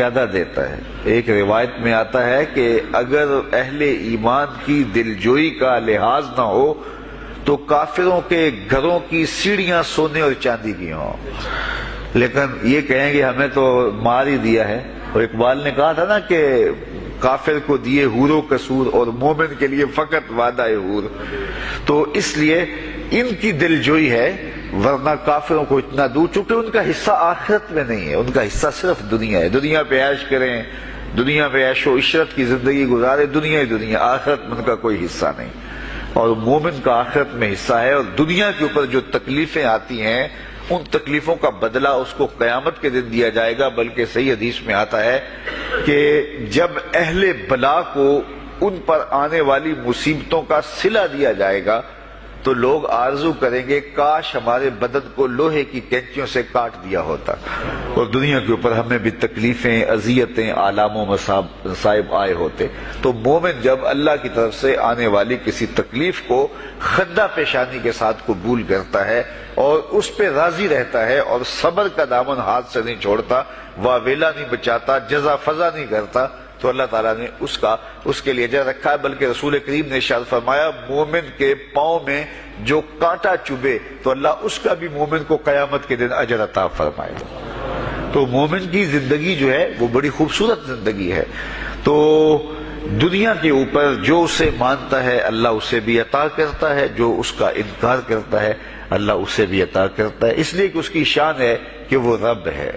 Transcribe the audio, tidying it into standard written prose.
زیادہ دیتا ہے۔ ایک روایت میں آتا ہے کہ اگر اہل ایمان کی دلجوئی کا لحاظ نہ ہو تو کافروں کے گھروں کی سیڑھیاں سونے اور چاندی کی ہوں، لیکن یہ کہیں گے ہمیں تو مار ہی دیا ہے۔ اور اقبال نے کہا تھا نا کہ کافر کو دیے حور و قصور اور مومن کے لیے فقط وعدہ حور، تو اس لیے ان کی دلجوئی ہے، ورنہ کافروں کو اتنا دور، چونکہ ان کا حصہ آخرت میں نہیں ہے، ان کا حصہ صرف دنیا ہے۔ دنیا پہ عیش کریں، دنیا پہ عیش و عشرت کی زندگی گزارے، دنیا ہی دنیا، آخرت میں ان کا کوئی حصہ نہیں۔ اور مومن کا آخرت میں حصہ ہے، اور دنیا کے اوپر جو تکلیفیں آتی ہیں ان تکلیفوں کا بدلہ اس کو قیامت کے دن دیا جائے گا۔ بلکہ صحیح حدیث میں آتا ہے کہ جب اہل بلا کو ان پر آنے والی مصیبتوں کا صلہ دیا جائے گا تو لوگ آرزو کریں گے کاش ہمارے بدن کو لوہے کی کینچیوں سے کاٹ دیا ہوتا، اور دنیا کے اوپر ہمیں بھی تکلیفیں، اذیتیں، آلام و مصائب آئے ہوتے۔ تو مومن جب اللہ کی طرف سے آنے والی کسی تکلیف کو خندہ پیشانی کے ساتھ قبول کرتا ہے اور اس پہ راضی رہتا ہے اور صبر کا دامن ہاتھ سے نہیں چھوڑتا، واویلا نہیں بچاتا، جزا فضا نہیں کرتا، تو اللہ تعالیٰ نے اس کے لیے اجر رکھا ہے۔ بلکہ رسول کریم نے ارشاد فرمایا مومن کے پاؤں میں جو کانٹا چبھے تو اللہ اس کا بھی مومن کو قیامت کے دن اجر عطا فرمائے گا۔ تو مومن کی زندگی جو ہے وہ بڑی خوبصورت زندگی ہے۔ تو دنیا کے اوپر جو اسے مانتا ہے اللہ اسے بھی عطا کرتا ہے، جو اس کا انکار کرتا ہے اللہ اسے بھی عطا کرتا ہے، اس لیے کہ اس کی شان ہے کہ وہ رب ہے۔